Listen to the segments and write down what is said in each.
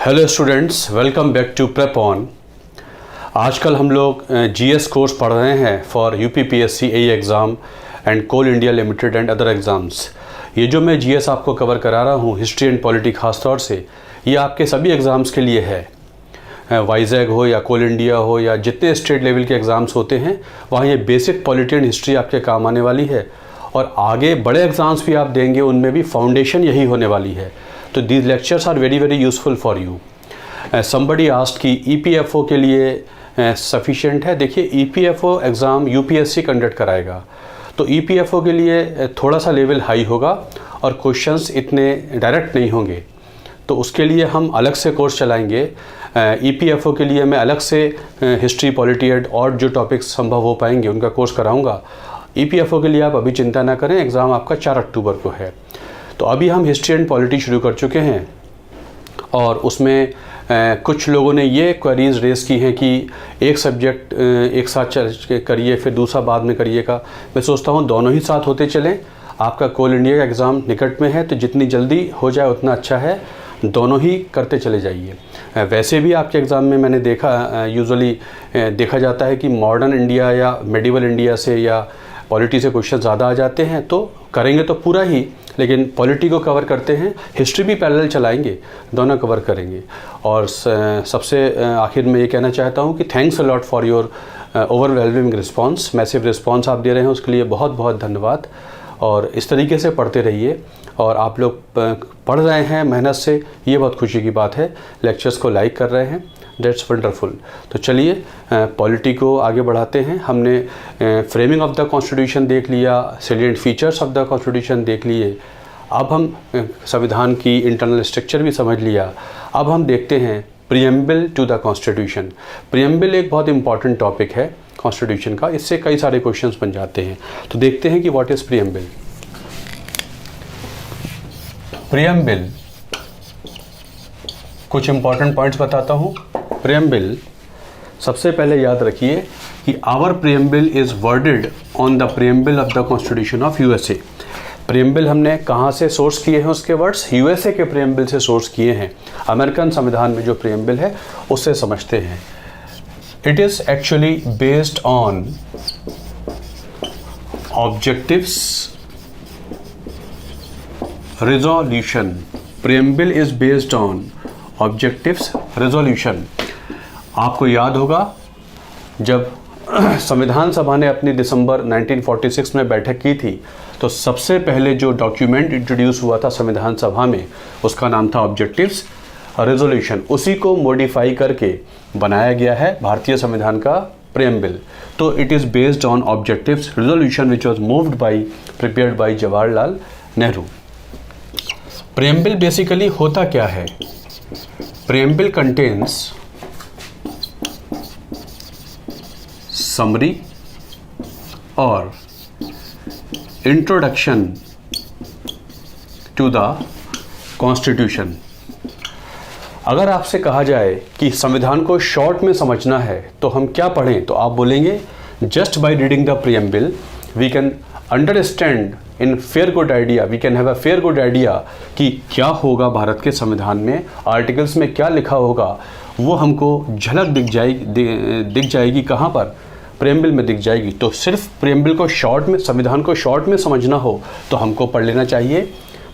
Hello students, welcome back to Prep On. आजकल हम लोग जीएस कोर्स पढ़ रहे हैं for UPPSC AE exam and Coal India Limited and other exams. ये जो मैं जीएस आपको कवर करा रहा हूँ, हिस्ट्री एंड पॉलिटी खास तौर से, ये आपके सभी एग्ज़ाम्स के लिए है। वाइजैग हो या कोल इंडिया हो या जितने स्टेट लेवल के एग्ज़ाम्स होते हैं, वहाँ ये बेसिक पॉलिटी एंड हिस्ट्री आपके काम आने वाली है। और आगे बड़े एग्ज़ाम्स भी आप देंगे, उनमें भी फाउंडेशन यही होने वाली है। तो these lectures are very very useful for you. Somebody asked कि ईपीएफओ के लिए सफिशिएंट है। देखिए, ईपीएफओ एग्ज़ाम यूपीएससी कंडक्ट कराएगा, तो ईपीएफओ के लिए थोड़ा सा लेवल हाई होगा और क्वेश्चंस इतने डायरेक्ट नहीं होंगे। तो उसके लिए हम अलग से कोर्स चलाएंगे। ईपीएफओ के लिए मैं अलग से हिस्ट्री, पॉलिटी एंड और जो टॉपिक्स संभव हो पाएंगे उनका कोर्स कराऊंगा। ईपीएफओ के लिए आप अभी चिंता ना करें, एग्ज़ाम आपका 4 अक्टूबर को है। तो अभी हम हिस्ट्री एंड पॉलिटी शुरू कर चुके हैं और उसमें कुछ लोगों ने ये क्वेरीज रेज़ की हैं कि एक सब्जेक्ट एक साथ चल करिए, फिर दूसरा बाद में करिएगा। मैं सोचता हूँ दोनों ही साथ होते चलें। आपका कोल इंडिया का एग्ज़ाम निकट में है, तो जितनी जल्दी हो जाए उतना अच्छा है। दोनों ही करते चले जाइए। वैसे भी आपके एग्ज़ाम में मैंने देखा, यूजुअली देखा जाता है कि मॉडर्न इंडिया या मेडिवल इंडिया से या पॉलिटी से क्वेश्चन ज़्यादा आ जाते हैं। तो करेंगे तो पूरा ही, लेकिन पॉलिटी को कवर करते हैं, हिस्ट्री भी पैरेलल चलाएंगे, दोनों कवर करेंगे। और सबसे आखिर में ये कहना चाहता हूँ कि thanks a lot for your overwhelming response. Massive response आप दे रहे हैं, उसके लिए बहुत बहुत धन्यवाद। और इस तरीके से पढ़ते रहिए। और आप लोग पढ़ रहे हैं मेहनत से, ये बहुत खुशी की बात है। लेक्चर्स को लाइक कर रहे हैं, दैट्स वंडरफुल। तो चलिए पॉलिटी को आगे बढ़ाते हैं। हमने फ्रेमिंग ऑफ द कॉन्स्टिट्यूशन देख लिया, salient features of the constitution देख लिए। अब हम संविधान की इंटरनल स्ट्रक्चर भी समझ लिया। अब हम देखते हैं preamble to the constitution. Preamble एक बहुत इंपॉर्टेंट टॉपिक है कॉन्स्टिट्यूशन का, इससे कई सारे क्वेश्चंस बन जाते हैं। तो देखते हैं कि व्हाट इज़ प्रीएम्बल। प्रीएम्बल, कुछ इंपॉर्टेंट पॉइंट्स बताता हूँ। प्रीएम्बल, सबसे पहले याद रखिए कि our preamble is worded on the preamble of the constitution of USA. Preamble हमने कहाँ से सोर्स किए हैं उसके वर्ड्स? यूएसए के प्रीएम्बल से सोर्स किए हैं। अमेरिकन संविधान में जो प्रीएम्बल है उससे समझते हैं। It is actually based on objectives resolution. Preamble is based on objectives resolution. आपको याद होगा जब संविधान सभा ने अपनी दिसंबर 1946 में बैठक की थी, तो सबसे पहले जो डॉक्यूमेंट इंट्रोड्यूस हुआ था संविधान सभा में, उसका नाम था ऑब्जेक्टिव्स रिजोल्यूशन। उसी को मॉडिफाई करके बनाया गया है भारतीय संविधान का प्रीएम्बल। तो it is based on objectives resolution which was moved by, prepared by Jawaharlal Nehru. Preamble basically होता क्या है? प्रीएम्बल कंटेन्स समरी और इंट्रोडक्शन टू द कॉन्स्टिट्यूशन। अगर आपसे कहा जाए कि संविधान को शॉर्ट में समझना है तो हम क्या पढ़ें, तो आप बोलेंगे just by reading the preamble we can understand in fair good idea, we can have a fair good idea कि क्या होगा भारत के संविधान में, आर्टिकल्स में क्या लिखा होगा, वो हमको झलक दिख जाएगी। कहाँ पर? प्रीएम्बल में दिख जाएगी। तो सिर्फ प्रीएम्बल को शॉर्ट में, संविधान को शॉर्ट में समझना हो तो हमको पढ़ लेना चाहिए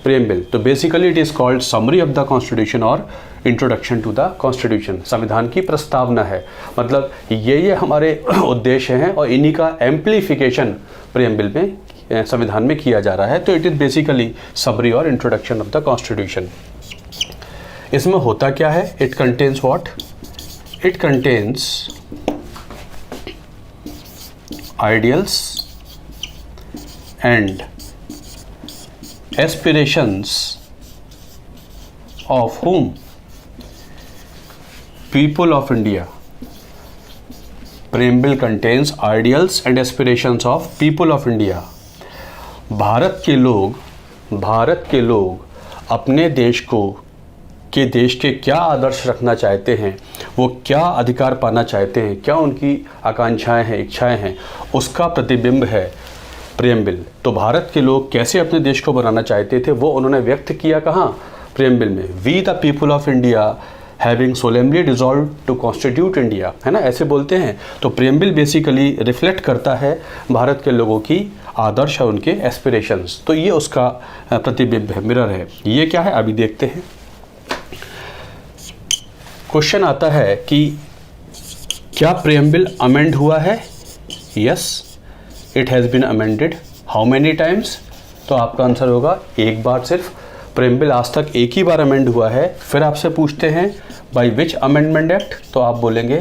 प्रीएम्बल। तो basically it is called summary of the constitution और इंट्रोडक्शन टू द कॉन्स्टिट्यूशन। संविधान की प्रस्तावना है, मतलब ये हमारे उद्देश्य हैं और इन्हीं का एम्प्लीफिकेशन प्रीएम्बल में, संविधान में किया जा रहा है। तो इट इज़ बेसिकली समरी और इंट्रोडक्शन ऑफ द कॉन्स्टिट्यूशन। इसमें होता क्या है? It contains what? It contains ideals and aspirations of whom? People of India. Preamble contains ideals and aspirations of people of India. Bharat के लोग अपने देश के क्या आदर्श रखना चाहते हैं, वो क्या अधिकार पाना चाहते हैं, क्या उनकी आकांक्षाएं हैं, इच्छाएं हैं, उसका प्रतिबिंब है प्रीएम्बल। तो भारत के लोग कैसे अपने देश को बनाना चाहते थे वो उन्होंने व्यक्त किया कहाँ? प्रीएम्बल में। We the people of India having solemnly dissolve to constitute India, है ना, ऐसे बोलते हैं। तो प्रियम्बल बेसिकली रिफ्लेक्ट करता है भारत के लोगों की आदर्श और उनके एस्पिरेशंस। तो ये उसका प्रतिबिंब है, मिरर है। ये क्या है अभी देखते हैं। क्वेश्चन आता है कि क्या प्रियम्बल अमेंड हुआ है? Yes, it has been amended. How many times? तो आपका आंसर होगा एक बार सिर्फ। प्रियम्बल आज तक एक ही बार अमेंड हुआ है। फिर आपसे पूछते हैं बाय विच अमेंडमेंट एक्ट, तो आप बोलेंगे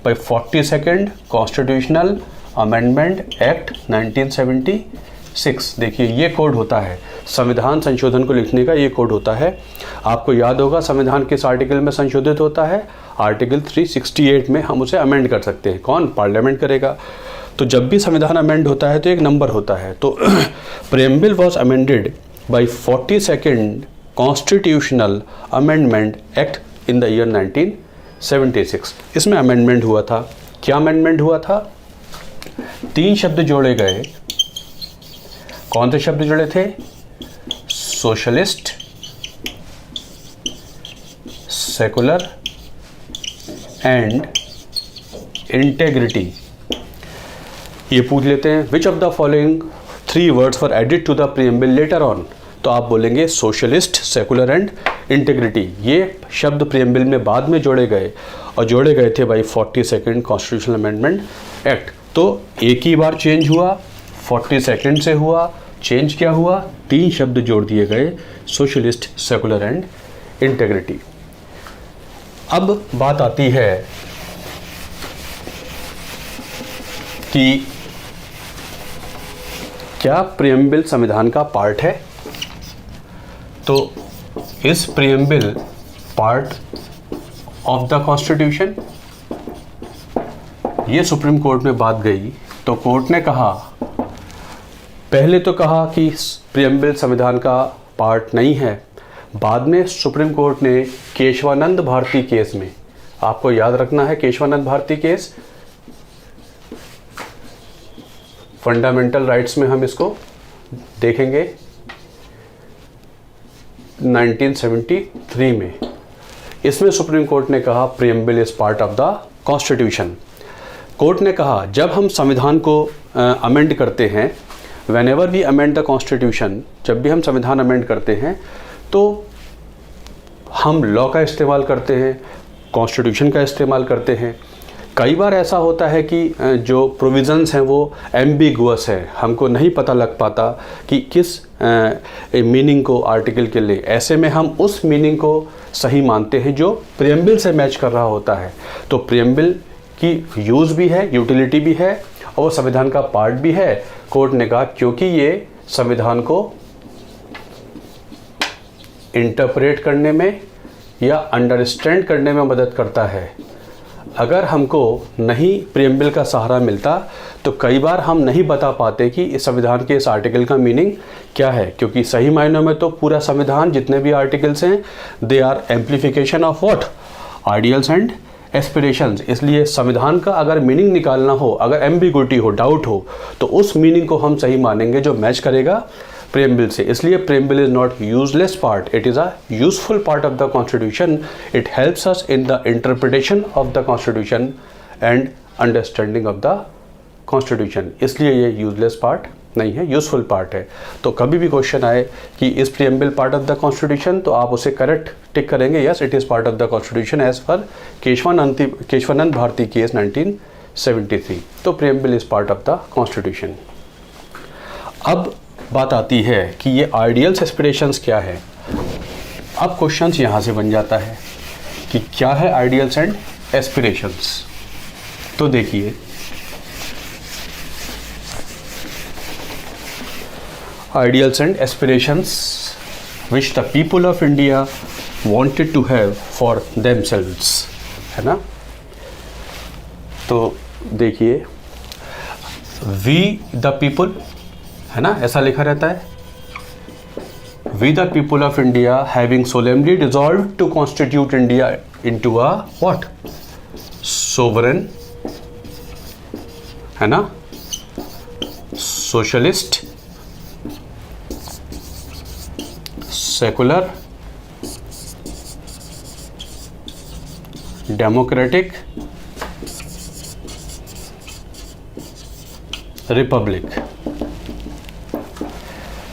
bye 42nd constitutional amendment act 1976। देखिए ये कोड होता है, संविधान संशोधन को लिखने का ये कोड होता है। आपको याद होगा संविधान किस आर्टिकल में संशोधित होता है? आर्टिकल 368 में हम उसे अमेंड कर सकते हैं। कौन? पार्लियामेंट करेगा। तो जब भी संविधान अमेंड होता है तो एक नंबर होता है। तो preamble was amended bye 42nd constitutional amendment act in the year 1976। इसमें अमेंडमेंट हुआ था। क्या अमेंडमेंट हुआ था? 3 शब्द जोड़े गए। कौन से शब्द जुड़े थे? Socialist, secular and integrity. ये पूछ लेते हैं which of the following 3 words were added to the preamble later on. तो आप बोलेंगे सोशलिस्ट, सेकुलर एंड इंटेग्रिटी। ये शब्द प्रियम्बल में बाद में जोड़े गए और जोड़े गए थे by 42nd constitutional amendment act. तो एक ही बार चेंज हुआ, 42nd से हुआ। चेंज क्या हुआ? 3 शब्द जोड़ दिए गए, सोशलिस्ट, सेकुलर एंड इंटेग्रिटी। अब बात आती है कि क्या प्रियम्बल संविधान का पार्ट है? तो इस preamble part of the constitution, ये सुप्रीम कोर्ट में बात गई। तो कोर्ट ने कहा, पहले तो कहा कि प्रियम्बल संविधान का पार्ट नहीं है। बाद में सुप्रीम कोर्ट ने केशवानंद भारती केस में, आपको याद रखना है Kesavananda Bharati case, fundamental rights में हम इसको देखेंगे 1973 में। इसमें सुप्रीम कोर्ट ने कहा preamble is part of the constitution. Court ने कहा जब हम संविधान को अमेंड करते हैं, whenever we amend the constitution, जब भी हम संविधान अमेंड करते हैं तो हम लॉ का इस्तेमाल करते हैं, कॉन्स्टिट्यूशन का इस्तेमाल करते हैं। कई बार ऐसा होता है कि जो प्रोविज़न्स हैं वो एम्बिगुअस है, हमको नहीं पता लग पाता कि किस मीनिंग को आर्टिकल के लिए। ऐसे में हम उस मीनिंग को सही मानते हैं जो प्रियम्बल से मैच कर रहा होता है। तो प्रियम्बल की यूज़ भी है, यूटिलिटी भी है और संविधान का पार्ट भी है। कोर्ट ने कहा क्योंकि ये संविधान को इंटरप्रेट करने में या अंडरस्टैंड करने में मदद करता है। अगर हमको नहीं प्रियम्बल का सहारा मिलता तो कई बार हम नहीं बता पाते कि इस संविधान के इस आर्टिकल का मीनिंग क्या है, क्योंकि सही मायनों में तो पूरा संविधान जितने भी आर्टिकल्स हैं they are amplification of what? Ideals and aspirations. इसलिए संविधान का अगर मीनिंग निकालना हो, अगर एम्बिगुइटी हो, डाउट हो, तो उस मीनिंग को हम सही मानेंगे जो मैच करेगा प्रियम्बल से। इसलिए preamble is not useless part, it is a useful part of the constitution. It helps us in the interpretation of the constitution and understanding of the constitution. इसलिए ये यूजलेस पार्ट नहीं है, useful part है। तो कभी भी question आए कि इस preamble part of the constitution, तो आप उसे करेक्ट टिक करेंगे, yes it is part of the constitution as per Kesavananda Bharati case 1973। तो preamble is part of the constitution. अब बात आती है कि ये आइडियल्स एस्पिरेशंस क्या है। अब क्वेश्चंस यहाँ से बन जाता है कि क्या है आइडियल्स एंड एस्पिरेशंस। तो देखिए ideals and aspirations which the people of India wanted to have for themselves, है ना। तो देखिए वी द पीपल, है ना, ऐसा लिखा रहता है, we the people of India having solemnly dissolve to constitute India into a what? Sovereign, है ना, सोशलिस्ट, सेकुलर डेमोक्रेटिक रिपब्लिक।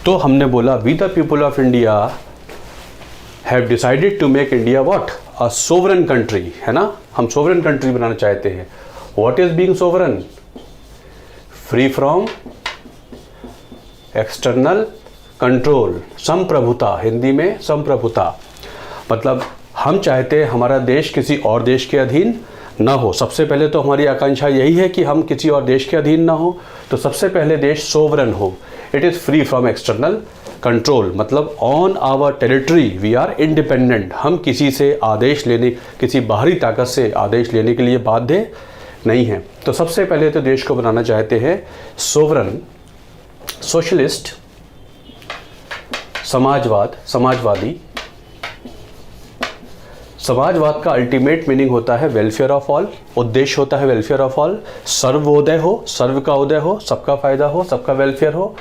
तो हमने बोला we the people of India have decided to make India what, a sovereign country, है ना। हम sovereign country बनाना चाहते हैं। What is being sovereign? Free from external control, संप्रभुता, हिंदी में संप्रभुता। मतलब हम चाहते हैं हमारा देश किसी और देश के अधीन ना हो। सबसे पहले तो हमारी आकांक्षा यही है कि हम किसी और देश के अधीन ना हो। तो सबसे पहले देश सोवरेन हो। It is free from external control, मतलब on our territory we are independent. हम किसी से आदेश लेने, किसी बाहरी ताकत से आदेश लेने के लिए बाध्य नहीं हैं। तो सबसे पहले तो देश को बनाना चाहते हैं सोवरेन, सोशलिस्ट, समाजवादी। समाजवाद का अल्टीमेट मीनिंग होता है वेलफेयर ऑफ ऑल, उद्देश्य होता है वेलफेयर ऑफ ऑल। सर्वोदय हो, सर्व का उदय हो, सबका फायदा हो, सबका वेलफेयर हो।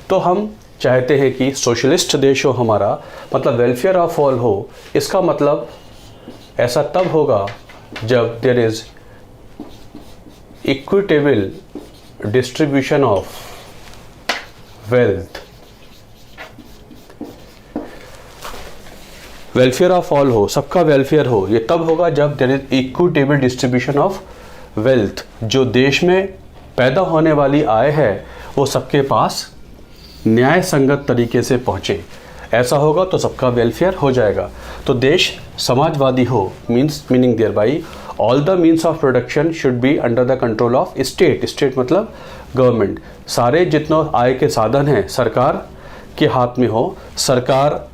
तो हम चाहते हैं कि सोशलिस्ट देश हो हमारा, मतलब वेलफेयर ऑफ ऑल हो। इसका मतलब ऐसा तब होगा जब there is equitable distribution of wealth. Welfare of all हो, सबका वेलफेयर हो। ये तब होगा जब there is equitable distribution of wealth. जो देश में पैदा होने वाली आय है वो सबके पास न्याय संगत तरीके से पहुँचे। ऐसा होगा तो सबका वेलफेयर हो जाएगा। तो देश समाजवादी हो meaning thereby all the means of production should be under the control of state. State मतलब गवर्नमेंट। सारे जितने आय के साधन हैं सरकार के हाथ में हो। सरकार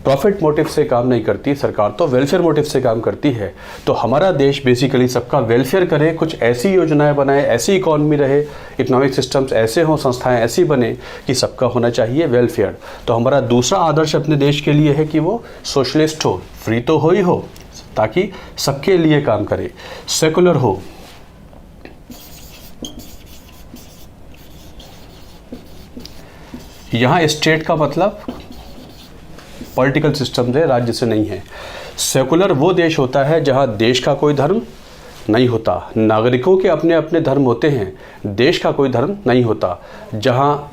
प्रॉफिट मोटिव से काम नहीं करती, सरकार तो वेलफेयर मोटिव से काम करती है। तो हमारा देश बेसिकली सबका वेलफेयर करे, कुछ ऐसी योजनाएं बनाए, ऐसी इकॉनमी रहे, इकोनॉमिक सिस्टम्स ऐसे हों, संस्थाएं ऐसी बने कि सबका होना चाहिए वेलफेयर। तो हमारा दूसरा आदर्श अपने देश के लिए है कि वो सोशलिस्ट हो, फ्री तो हो ही हो, ताकि सबके लिए काम करे। सेकुलर हो, यहाँ स्टेट का मतलब पॉलिटिकल सिस्टम से, राज्य से नहीं है। सेकुलर वो देश होता है जहाँ देश का कोई धर्म नहीं होता, नागरिकों के अपने अपने धर्म होते हैं, देश का कोई धर्म नहीं होता। जहाँ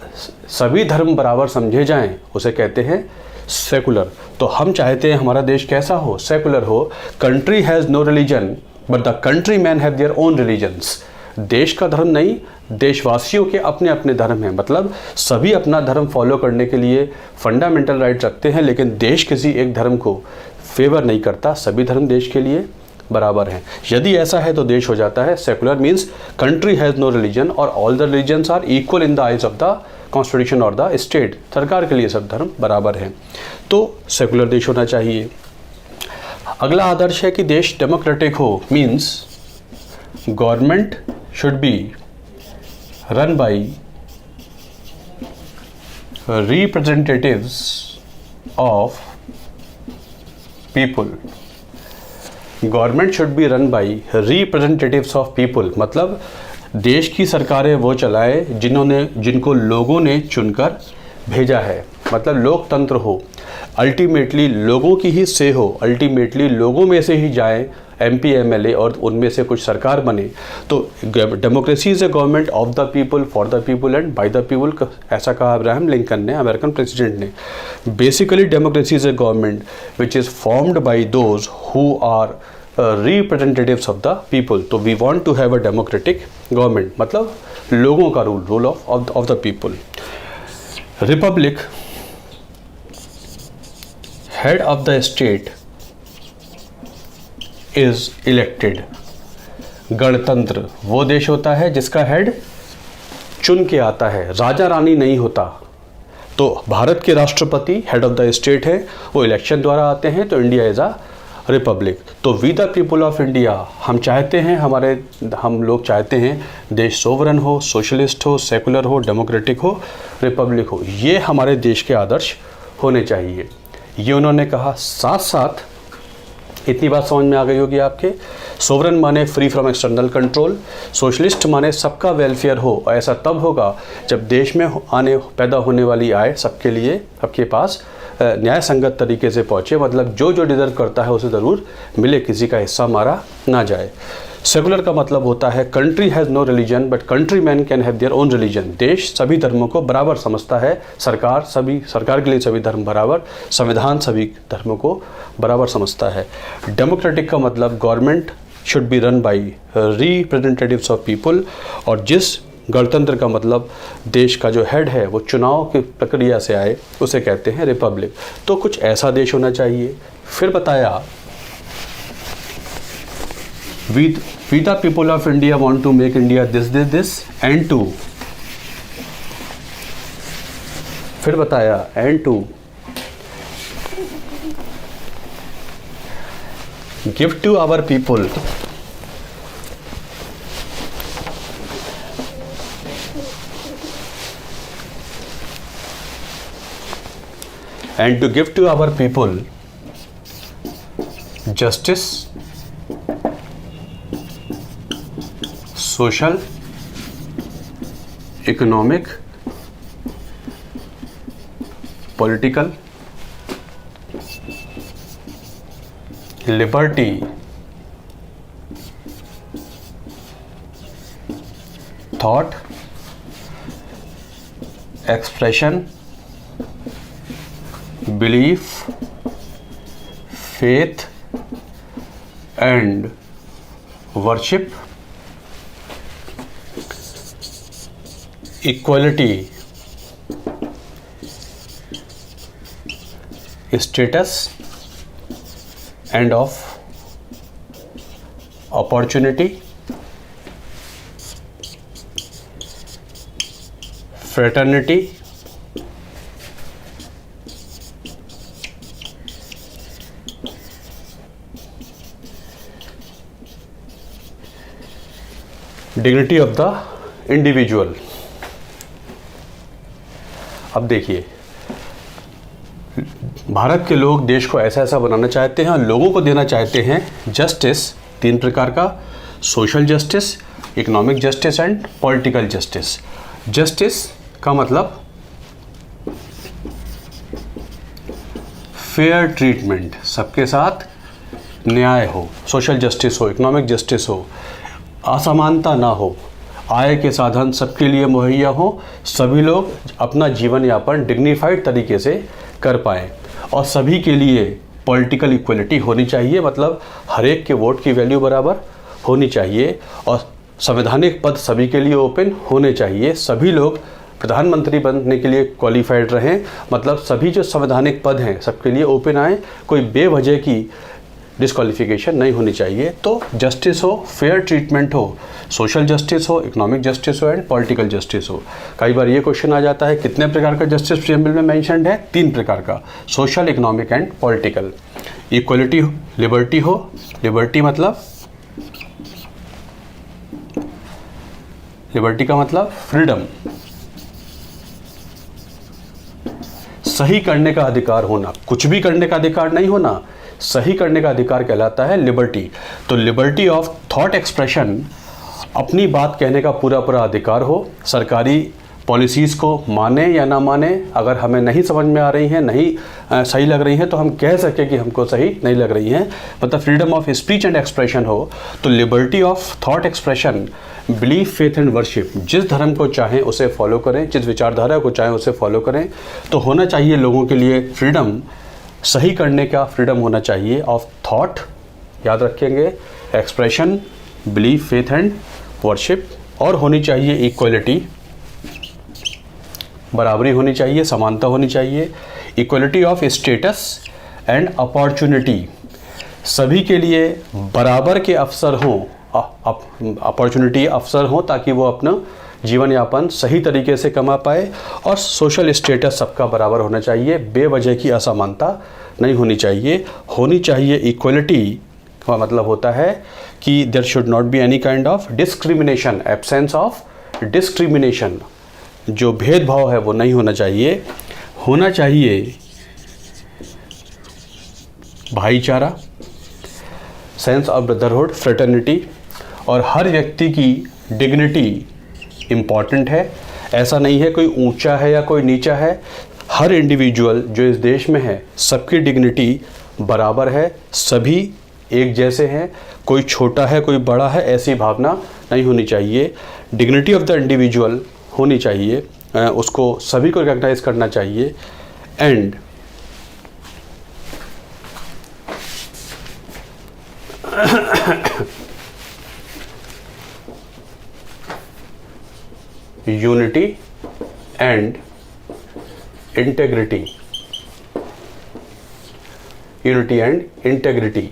सभी धर्म बराबर समझे जाएं उसे कहते हैं सेकुलर। तो हम चाहते हैं हमारा देश कैसा हो? सेकुलर हो। Country has no religion but the country man have their own religions. देश का धर्म नहीं, देशवासियों के अपने अपने धर्म हैं। मतलब सभी अपना धर्म फॉलो करने के लिए फंडामेंटल राइट रखते हैं, लेकिन देश किसी एक धर्म को फेवर नहीं करता। सभी धर्म देश के लिए बराबर हैं। यदि ऐसा है तो देश हो जाता है secular. Means country has no religion और all the religions are equal in the eyes of the constitution और द स्टेट। सरकार के लिए सब धर्म बराबर हैं। तो सेकुलर देश होना चाहिए। अगला आदर्श है कि देश डेमोक्रेटिक हो। Means government should be run by representatives of people. Government should be run by representatives of people. मतलब देश की सरकारें वो चलाए जिनको लोगों ने चुनकर भेजा है। मतलब लोकतंत्र हो, अल्टीमेटली लोगों की ही से हो, अल्टीमेटली लोगों में से ही जाए MP MLA और उनमें से कुछ सरकार बने। तो democracy is a government of the people, for the people and by the people, ऐसा कहा अब्राहम लिंकन ने, अमेरिकन प्रेसिडेंट ने। Basically democracy is a government which is formed by those who are representatives of the people. तो we want to have a democratic government, मतलब लोगों का rule of the people. Republic, head of the state is elected. गणतंत्र वो देश होता है जिसका हेड चुन के आता है, राजा रानी नहीं होता। तो भारत के राष्ट्रपति हेड ऑफ द स्टेट है, वो इलेक्शन द्वारा आते हैं। तो इंडिया इज अ रिपब्लिक। तो we the people of India, हम चाहते हैं हम लोग चाहते हैं देश सोवरन हो, सोशलिस्ट हो, सेकुलर हो, डेमोक्रेटिक हो, रिपब्लिक हो। ये हमारे देश के आदर्श होने चाहिए। ये उन्होंने कहा। साथ साथ इतनी बात समझ में आ गई होगी आपके, सोवरन माने free from external control, socialist माने सबका वेलफेयर हो। ऐसा तब होगा जब देश में पैदा होने वाली आय सबके लिए, सबके पास न्याय संगत तरीके से पहुँचे, मतलब जो जो डिज़र्व करता है उसे ज़रूर मिले, किसी का हिस्सा मारा ना जाए। सेकुलर का मतलब होता है country has no religion but country man can have their own religion. देश सभी धर्मों को बराबर समझता है, सरकार के लिए सभी धर्म बराबर, संविधान सभी धर्मों को बराबर समझता है। डेमोक्रेटिक का मतलब government should be run by representatives of people, और जिस गणतंत्र का मतलब देश का जो हेड है वो चुनाव की प्रक्रिया से आए उसे कहते हैं रिपब्लिक। तो कुछ ऐसा देश होना चाहिए। फिर बताया we the people of India want to make India this and to, फिर बताया and to give to our people and to give to our people justice, social, economic, political, liberty, thought, expression, belief, faith and worship, equality, status and of opportunity, fraternity, dignity of the individual। अब देखिए, भारत के लोग देश को ऐसा ऐसा बनाना चाहते हैं और लोगों को देना चाहते हैं जस्टिस, 3 प्रकार का, social justice, economic justice and political justice. Justice का मतलब फेयर ट्रीटमेंट, सबके साथ न्याय हो, सोशल जस्टिस हो, इकोनॉमिक जस्टिस हो, असमानता ना हो, आय के साधन सबके लिए मुहैया हो, सभी लोग अपना जीवन यापन डिग्निफाइड तरीके से कर पाएँ, और सभी के लिए पॉलिटिकल इक्वलिटी होनी चाहिए, मतलब हर एक के वोट की वैल्यू बराबर होनी चाहिए, और संवैधानिक पद सभी के लिए ओपन होने चाहिए, सभी लोग प्रधानमंत्री बनने के लिए क्वालिफाइड रहें, मतलब सभी जो संवैधानिक पद हैं सबके लिए ओपन आए, कोई बेवजह की डिस्क्वालिफिकेशन नहीं होनी चाहिए। तो जस्टिस हो, फेयर ट्रीटमेंट हो, सोशल जस्टिस हो, इकोनॉमिक जस्टिस हो एंड पॉलिटिकल जस्टिस हो। कई बार ये क्वेश्चन आ जाता है कितने प्रकार का जस्टिस प्रीएम्बल में मेंशन्ड है? 3 प्रकार का, social, economic and political. Equality हो, लिबर्टी हो, लिबर्टी का मतलब फ्रीडम, सही करने का अधिकार होना, कुछ भी करने का अधिकार नहीं होना, सही करने का अधिकार कहलाता है लिबर्टी। तो लिबर्टी ऑफ थॉट एक्सप्रेशन, अपनी बात कहने का पूरा पूरा अधिकार हो, सरकारी पॉलिसीज़ को माने या ना माने, अगर हमें नहीं समझ में आ रही हैं, नहीं सही लग रही हैं, तो हम कह सकें कि हमको सही नहीं लग रही हैं, मतलब freedom of speech and expression हो। तो liberty of thought expression, belief, faith and worship, जिस धर्म को चाहें उसे फॉलो करें, जिस विचारधारा को चाहें उसे फॉलो करें। तो होना चाहिए लोगों के लिए फ्रीडम, सही करने का फ्रीडम होना चाहिए ऑफ थॉट, याद रखेंगे, expression, belief, faith and worship, और होनी चाहिए इक्वलिटी, बराबरी होनी चाहिए, समानता होनी चाहिए, equality of status and opportunity, सभी के लिए बराबर के अवसर हों, अपॉर्चुनिटी अवसर हों, ताकि वो अपना जीवन यापन सही तरीके से कमा पाए, और सोशल स्टेटस सबका बराबर होना चाहिए, बेवजह की असमानता नहीं होनी चाहिए। होनी चाहिए इक्वलिटी का मतलब होता है कि there should not be any kind of discrimination, absence of discrimination, जो भेदभाव है वो नहीं होना चाहिए। होना चाहिए भाईचारा, सेंस ऑफ ब्रदरहुड, फ्रेटर्निटी, और हर व्यक्ति की डिग्निटी इम्पॉर्टेंट है। ऐसा नहीं है कोई ऊंचा है या कोई नीचा है, हर इंडिविजुअल जो इस देश में है सबकी डिग्निटी बराबर है, सभी एक जैसे हैं, कोई छोटा है कोई बड़ा है ऐसी भावना नहीं होनी चाहिए। डिग्निटी ऑफ द इंडिविजुअल होनी चाहिए, उसको सभी को रिकॉग्नाइज करना चाहिए। And unity and integrity, unity and integrity,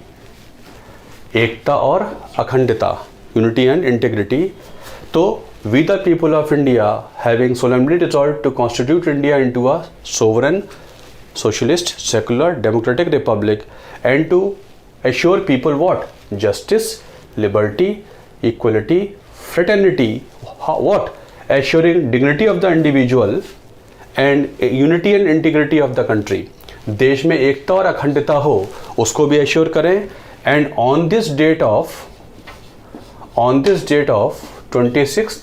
एकता और अखंडता, यूनिटी एंड इंटेग्रिटी। तो we the people of India having solemnly resolved to constitute India into a sovereign, socialist, secular, democratic republic and to assure people what? Justice, liberty, equality, fraternity, what? Assuring dignity of the individual and unity and integrity of the country. देश में एकता और अखंडता हो उसको भी assure करें। And on this date of 26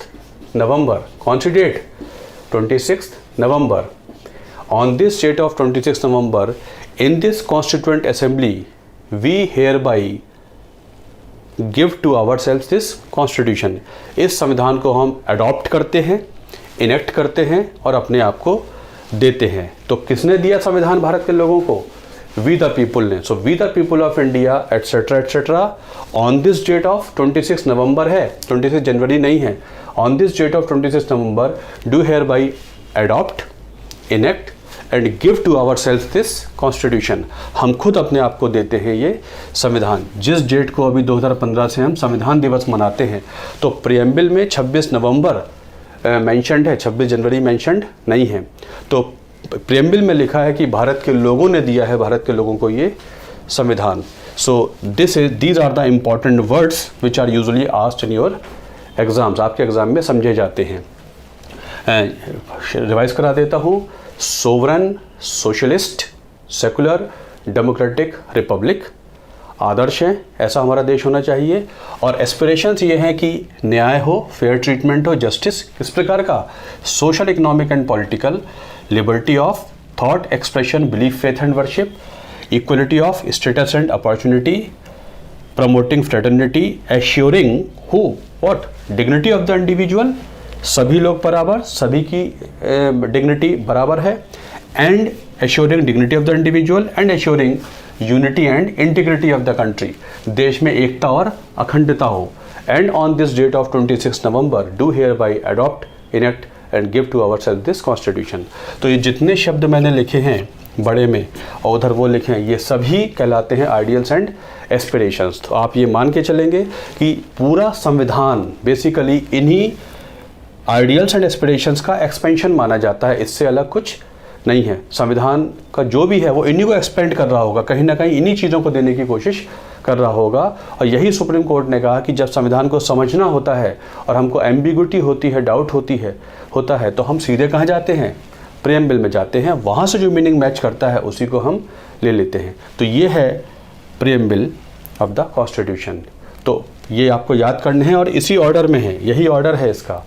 November, कौन सी डेट? 26 नवंबर। On this date of 26 November in this constituent assembly we hereby give to our self this constitution. इस संविधान को हम अडॉप्ट करते हैं, इनेक्ट करते हैं और अपने आप को देते हैं। तो किसने दिया संविधान भारत के लोगों को? वी द पीपल ने। So we the people of India etcetera etcetera on this date of 26 November है, 26 जनवरी नहीं है। On this date of 26 November do hereby adopt, enact and give to our self this constitution. हम खुद अपने आप को देते हैं ये संविधान। जिस डेट को अभी 2015 से हम संविधान दिवस मनाते हैं, तो प्रियम्बल में 26 नवंबर मेंशन्ड है, 26 जनवरी मेंशन्ड नहीं है। तो प्रियम्बल में लिखा है कि भारत के लोगों ने दिया है भारत के लोगों को ये संविधान। So these are the important words which are usually asked in your exams. आपके एग्जाम में समझे जाते हैं। रिवाइज करा देता हूँ। Sovereign, socialist, secular, democratic, republic आदर्श हैं, ऐसा हमारा देश होना चाहिए। और एस्पिरेशंस ये हैं कि न्याय हो, फेयर ट्रीटमेंट हो, जस्टिस। किस प्रकार का? Social, economic and political, liberty of thought, expression, belief, faith and worship, equality of status and opportunity, promoting fraternity, assuring who what? Dignity of the individual, सभी लोग बराबर, सभी की डिग्निटी बराबर है। And assuring dignity of the individual and assuring unity and integrity of the country, देश में एकता और अखंडता हो। And on this date of 26 November do hereby adopt, enact and give to our self this constitution. तो ये जितने शब्द मैंने लिखे हैं बड़े में और उधर वो लिखे हैं, ये सभी कहलाते हैं आइडियल्स एंड एस्पिरेशंस। तो आप ये मान के चलेंगे कि पूरा संविधान बेसिकली इन्हीं आइडियल्स एंड एस्पिरेशंस का एक्सपेंशन माना जाता है, इससे अलग कुछ नहीं है। संविधान का जो भी है वो इन्हीं को एक्सपेंड कर रहा होगा, कहीं ना कहीं इन्हीं चीज़ों को देने की कोशिश कर रहा होगा। और यही सुप्रीम कोर्ट ने कहा कि जब संविधान को समझना होता है और हमको एम्बिग्युइटी होती है, डाउट होता है तो हम सीधे कहाँ जाते हैं? प्रियम्बल में जाते हैं, वहाँ से जो मीनिंग मैच करता है उसी को हम ले लेते हैं। तो ये है प्रियम्बल ऑफ द कॉन्स्टिट्यूशन। तो ये आपको याद करने हैं और इसी ऑर्डर में है, यही ऑर्डर है इसका,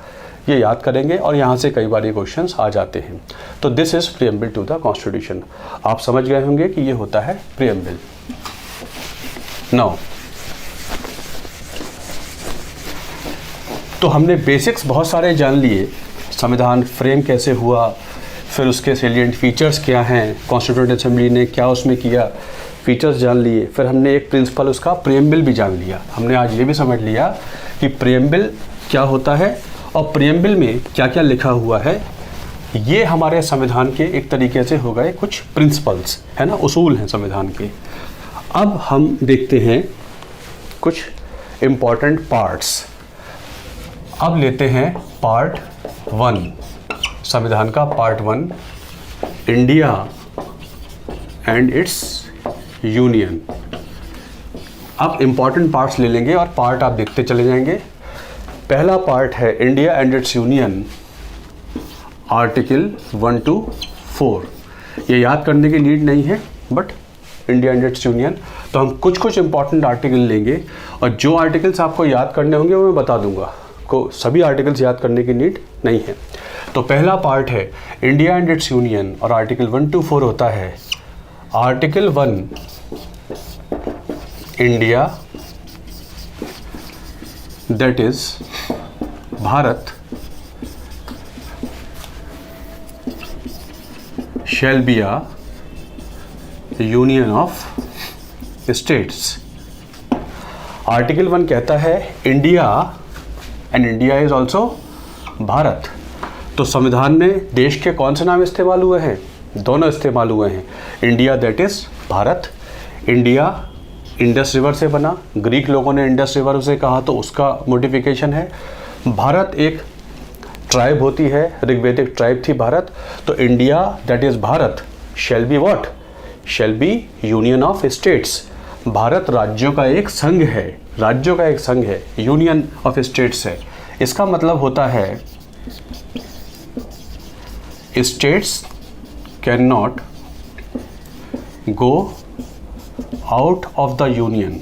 ये याद करेंगे और यहाँ से कई बार ये क्वेश्चंस आ जाते हैं। तो this is preamble to the constitution. आप समझ गए होंगे कि ये होता है प्रियम्बल। नाउ तो हमने बेसिक्स बहुत सारे जान लिए, संविधान फ्रेम कैसे हुआ, फिर उसके सेलिएंट फीचर्स क्या हैं, कॉन्स्टिट्यूएंट असेंबली ने क्या उसमें किया, फीचर्स जान लिए। फिर हमने एक प्रिंसिपल उसका प्रियम्बल भी जान लिया। हमने आज ये भी समझ लिया कि प्रियम्बल क्या होता है और प्रियम्बल में क्या क्या लिखा हुआ है। ये हमारे संविधान के एक तरीके से हो गए कुछ प्रिंसिपल्स, है ना, उसूल हैं संविधान के। अब हम देखते हैं कुछ इम्पॉर्टेंट पार्ट्स। अब लेते हैं पार्ट 1, संविधान का part 1, India and it's union. अब इम्पॉर्टेंट पार्ट्स ले लेंगे और पार्ट आप देखते चले जाएंगे। पहला पार्ट है India and it's union, article 1 to 4। ये याद करने की नीड नहीं है, but India and it's union. तो हम कुछ इंपॉर्टेंट आर्टिकल लेंगे और जो आर्टिकल्स आपको याद करने होंगे वो मैं बता दूंगा, आपको सभी आर्टिकल्स याद करने की नीड नहीं है। तो पहला पार्ट है इंडिया एंड इट्स यूनियन और आर्टिकल 1 to 4 होता है। Article 1 India, that is Bharat, shall be a union of states। Article 1 कहता है India and India is also Bharat. तो संविधान में देश के कौन से नाम इस्तेमाल हुए हैं? दोनों इस्तेमाल हुए हैं। India that is Bharat. India Indus river से बना, ग्रीक लोगों ने इंडस रिवर से कहा तो उसका मोडिफिकेशन है। भारत एक ट्राइब होती है, ऋग्वेदिक ट्राइब थी भारत। तो India that is Bharat shall be what? Shall be union of states. Bharat राज्यों का एक संघ है, राज्यों का एक संघ है, यूनियन ऑफ स्टेट्स है। इसका मतलब होता है states can not go out of the union.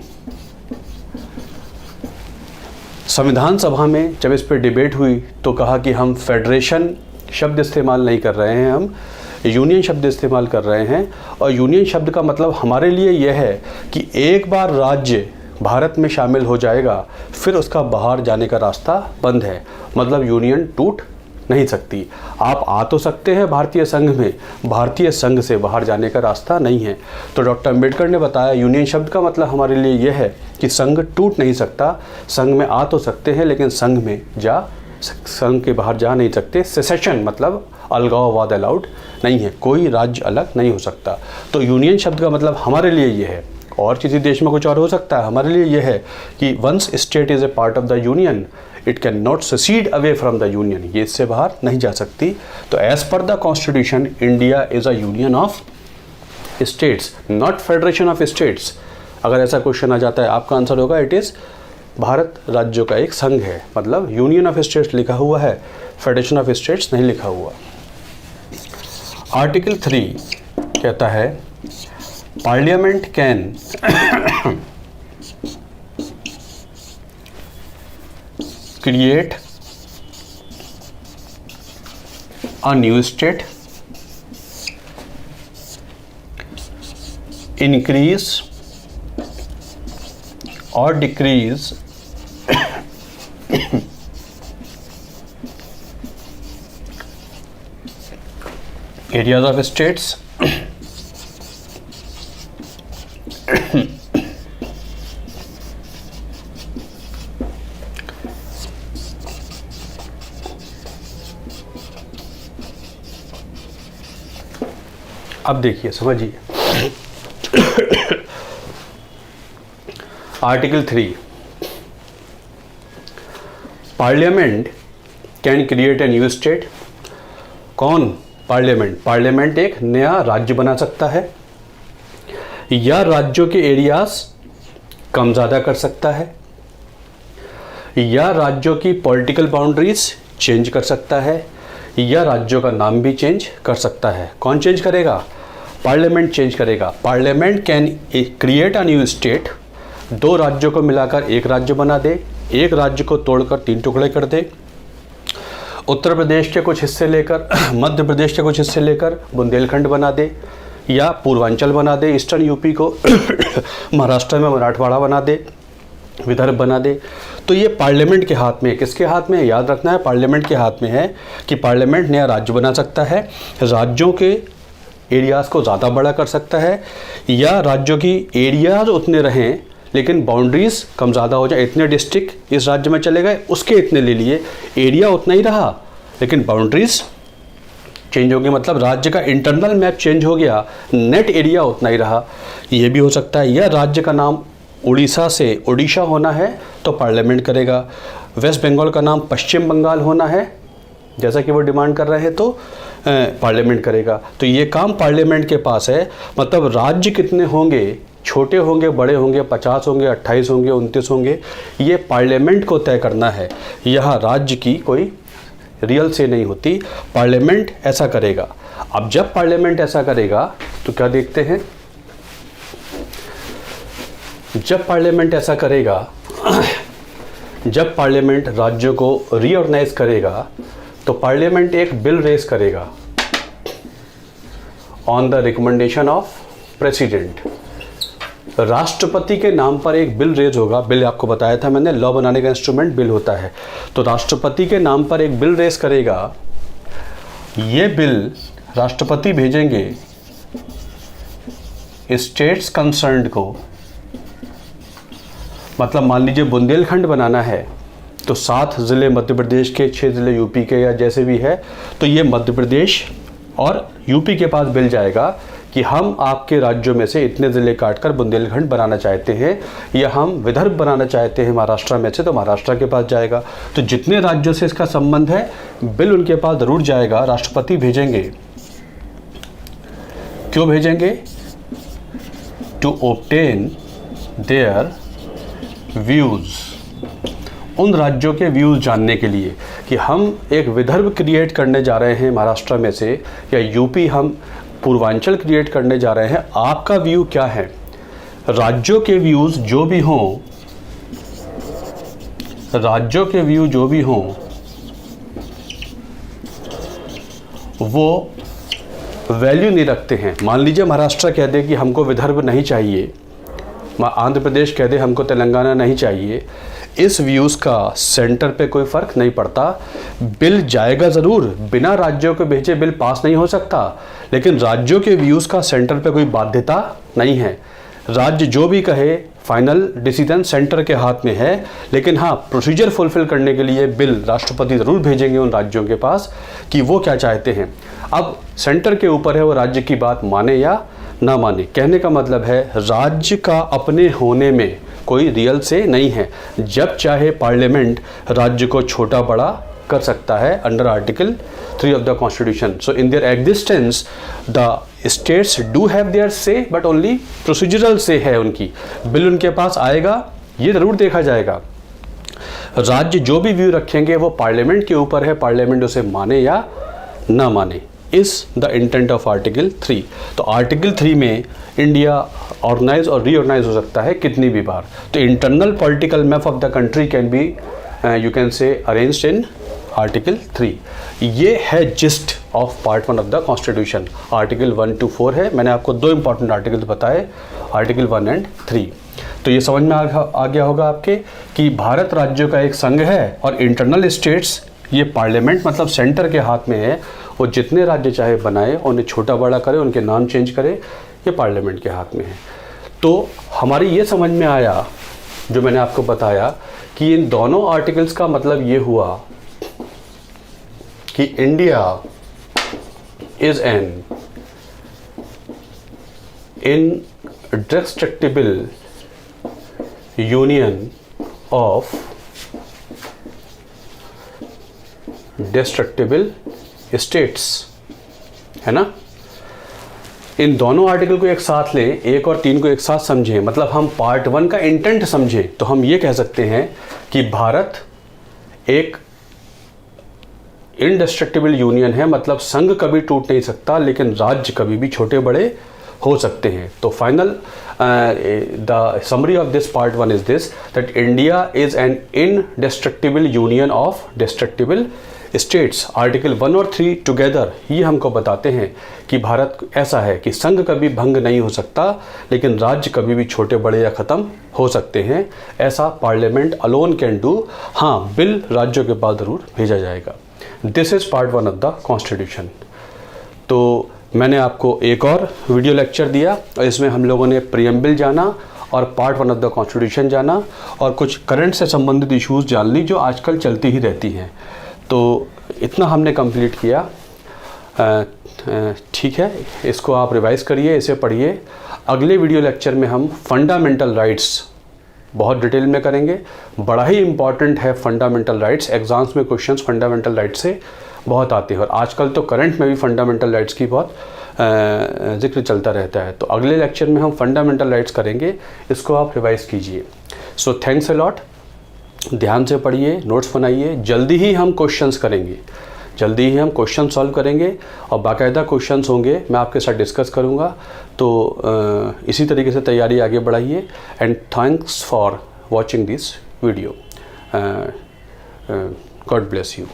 संविधान सभा में जब इस पर डिबेट हुई तो कहा कि हम फेडरेशन शब्द इस्तेमाल नहीं कर रहे हैं, हम यूनियन शब्द इस्तेमाल कर रहे हैं। और यूनियन शब्द का मतलब हमारे लिए यह है कि एक बार राज्य भारत में शामिल हो जाएगा फिर उसका बाहर जाने का रास्ता बंद है, मतलब यूनियन टूट नहीं सकती। आप आ तो सकते हैं भारतीय संघ में, भारतीय संघ से बाहर जाने का रास्ता नहीं है। तो डॉक्टर अंबेडकर ने बताया यूनियन शब्द का मतलब हमारे लिए यह है कि संघ टूट नहीं सकता, संघ में आ तो सकते हैं लेकिन संघ के बाहर जा नहीं सकते। सेसेशन मतलब अलगाववाद अलाउड नहीं है, कोई राज्य अलग नहीं हो सकता। तो यूनियन शब्द का मतलब हमारे लिए यह है, और किसी देश में कुछ और हो सकता है, हमारे लिए यह है कि once state is a part of the union it can not secede away from the union, ये इससे बाहर नहीं जा सकती। तो as per the constitution India is a union of states, not federation of states. अगर ऐसा क्वेश्चन आ जाता है आपका आंसर होगा इट इज़ भारत राज्यों का एक संघ है, मतलब यूनियन ऑफ स्टेट्स लिखा हुआ है, फेडरेशन ऑफ स्टेट्स नहीं लिखा हुआ। आर्टिकल 3 कहता है parliament can create a new state, increase or decrease areas of states अब देखिए समझिए article 3 parliament can create a new state. कौन? पार्लियामेंट। पार्लियामेंट एक नया राज्य बना सकता है या राज्यों के एरियाज कम ज़्यादा कर सकता है या राज्यों की पॉलिटिकल बाउंड्रीज चेंज कर सकता है या राज्यों का नाम भी चेंज कर सकता है। कौन चेंज करेगा? पार्लियामेंट चेंज करेगा। Parliament can create a new state, दो राज्यों को मिलाकर एक राज्य बना दे, एक राज्य को तोड़कर 3 टुकड़े कर दे, उत्तर प्रदेश के कुछ हिस्से लेकर मध्य प्रदेश के कुछ हिस्से लेकर बुंदेलखंड बना दे या पूर्वांचल बना दे, ईस्टर्न यूपी को महाराष्ट्र में मराठवाड़ा बना दे, विदर्भ बना दे। तो ये पार्लियामेंट के हाथ में है। किसके हाथ में है? याद रखना है पार्लियामेंट के हाथ में है कि पार्लियामेंट नया राज्य बना सकता है, राज्यों के एरियाज़ को ज़्यादा बड़ा कर सकता है या राज्यों की एरियाज उतने रहें लेकिन बाउंड्रीज कम ज़्यादा हो जाए। इतने डिस्ट्रिक्ट इस राज्य में चले गए, उसके इतने ले लिए, एरिया उतना ही रहा लेकिन बाउंड्रीज चेंज हो गई, मतलब राज्य का इंटरनल मैप चेंज हो गया, नेट एरिया उतना ही रहा। ये भी हो सकता है। या राज्य का नाम उड़ीसा से ओडिशा होना है तो पार्लियामेंट करेगा, वेस्ट बंगाल का नाम पश्चिम बंगाल होना है जैसा कि वो डिमांड कर रहे हैं तो पार्लियामेंट करेगा। तो ये काम पार्लियामेंट के पास है। मतलब राज्य कितने होंगे, छोटे होंगे, बड़े होंगे, 50 होंगे, 28 होंगे, 29 होंगे, ये पार्लियामेंट को तय करना है। यह राज्य की कोई रियल से नहीं होती, पार्लियामेंट ऐसा करेगा। अब जब पार्लियामेंट ऐसा करेगा तो क्या देखते हैं, जब पार्लियामेंट ऐसा करेगा जब पार्लियामेंट राज्यों को रीऑर्गेनाइज करेगा तो पार्लियामेंट एक बिल रेज करेगा on the recommendation of president. राष्ट्रपति के नाम पर एक बिल रेज होगा। बिल आपको बताया था मैंने, लॉ बनाने का इंस्ट्रूमेंट बिल होता है। तो राष्ट्रपति के नाम पर एक बिल रेज करेगा। ये बिल राष्ट्रपति भेजेंगे स्टेट्स कंसर्न्ड को। मतलब मान लीजिए बुंदेलखंड बनाना है तो 7 ज़िले मध्य प्रदेश के, 6 ज़िले यूपी के या जैसे भी है, तो ये मध्य प्रदेश और यूपी के पास बिल जाएगा कि हम आपके राज्यों में से इतने ज़िले काटकर बुंदेलखंड बनाना चाहते हैं, या हम विदर्भ बनाना चाहते हैं महाराष्ट्र में से, तो महाराष्ट्र के पास जाएगा। तो जितने राज्यों से इसका संबंध है बिल उनके पास ज़रूर जाएगा। राष्ट्रपति भेजेंगे। क्यों भेजेंगे? टू ऑब्टेन देयर व्यूज़, उन राज्यों के व्यूज़ जानने के लिए कि हम एक विदर्भ क्रिएट करने जा रहे हैं महाराष्ट्र में से, या यूपी हम पूर्वांचल क्रिएट करने जा रहे हैं, आपका व्यू क्या है। राज्यों के व्यूज़ जो भी हों, राज्यों के व्यू जो भी हों वो वैल्यू नहीं रखते हैं। मान लीजिए महाराष्ट्र कह दे कि हमको विदर्भ नहीं चाहिए, आंध्र प्रदेश कह दे हमको तेलंगाना नहीं चाहिए, इस व्यूज़ का सेंटर पे कोई फ़र्क नहीं पड़ता। बिल जाएगा ज़रूर, बिना राज्यों के भेजे बिल पास नहीं हो सकता, लेकिन राज्यों के व्यूज़ का सेंटर पे कोई बाध्यता नहीं है। राज्य जो भी कहे फाइनल डिसीजन सेंटर के हाथ में है, लेकिन हाँ प्रोसीजर फुलफिल करने के लिए बिल राष्ट्रपति ज़रूर भेजेंगे उन राज्यों के पास कि वो क्या चाहते हैं। अब सेंटर के ऊपर है वो राज्य की बात माने या ना माने। कहने का मतलब है राज्य का अपने होने में कोई रियल से नहीं है। जब चाहे पार्लियामेंट राज्य को छोटा बड़ा कर सकता है under article 3 of the constitution. So in their existence the states do have their से, बट ओनली प्रोसीजरल से है उनकी। बिल उनके पास आएगा, ये ज़रूर देखा जाएगा। राज्य जो भी व्यू रखेंगे वो पार्लियामेंट के ऊपर है, पार्लियामेंट उसे माने या ना माने। Is the intent of article 3। तो आर्टिकल 3 में इंडिया ऑर्गेनाइज और रीऑर्गेनाइज हो सकता है कितनी भी बार। तो internal political map of the country can be you can say arranged in article 3। ये है gist of part 1 of the constitution. Article 1 to 4 है। मैंने आपको 2 इंपॉर्टेंट आर्टिकल बताए, आर्टिकल 1 and 3। तो ये समझ में आ गया होगा आपके कि भारत राज्यों का एक संघ है और इंटरनल स्टेट्स ये पार्लियामेंट मतलब सेंटर के हाथ में है। वो जितने राज्य चाहे बनाए, उन्हें छोटा बड़ा करे, उनके नाम चेंज करे, ये पार्लियामेंट के हाथ में है। तो हमारी ये समझ में आया जो मैंने आपको बताया कि इन दोनों आर्टिकल्स का मतलब ये हुआ कि India is an indestructible union of destructible states, है ना। इन दोनों आर्टिकल को एक साथ लें, 1 और 3 को एक साथ समझें, मतलब हम पार्ट 1 का इंटेंट समझें, तो हम ये कह सकते हैं कि भारत एक इनडेस्ट्रक्टिबल यूनियन है, मतलब संघ कभी टूट नहीं सकता, लेकिन राज्य कभी भी छोटे बड़े हो सकते हैं। तो final the summary of this part 1 is this, that India is an indestructible union of destructible states. Article 1 और 3 टुगेदर ये हमको बताते हैं कि भारत ऐसा है कि संघ कभी भंग नहीं हो सकता, लेकिन राज्य कभी भी छोटे बड़े या ख़त्म हो सकते हैं। ऐसा पार्लियामेंट अलोन कैन डू। हाँ, बिल राज्यों के पास ज़रूर भेजा जाएगा। This is part 1 of the constitution. तो मैंने आपको एक और वीडियो लेक्चर दिया और इसमें हम लोगों ने प्रीएम्बल जाना और पार्ट 1 ऑफ द कॉन्स्टिट्यूशन जाना और कुछ करंट से संबंधित इश्यूज़ जान ली जो आजकल चलती ही रहती हैं। तो इतना हमने कंप्लीट किया। ठीक है, इसको आप रिवाइज़ करिए, इसे पढ़िए। अगले वीडियो लेक्चर में हम फंडामेंटल राइट्स बहुत डिटेल में करेंगे। बड़ा ही इम्पॉर्टेंट है फंडामेंटल राइट्स। एग्जाम्स में क्वेश्चंस फंडामेंटल राइट्स से बहुत आते हैं और आजकल तो करंट में भी फंडामेंटल राइट्स की बहुत जिक्र चलता रहता है। तो अगले लेक्चर में हम फंडामेंटल राइट्स करेंगे, इसको आप रिवाइज़ कीजिए। So thanks a lot. ध्यान से पढ़िए, नोट्स बनाइए। जल्दी ही हम क्वेश्चंस करेंगे, जल्दी ही हम क्वेश्चन सॉल्व करेंगे और बाकायदा क्वेश्चंस होंगे, मैं आपके साथ डिस्कस करूंगा। तो इसी तरीके से तैयारी आगे बढ़ाइए। And thanks for watching this video. God bless you.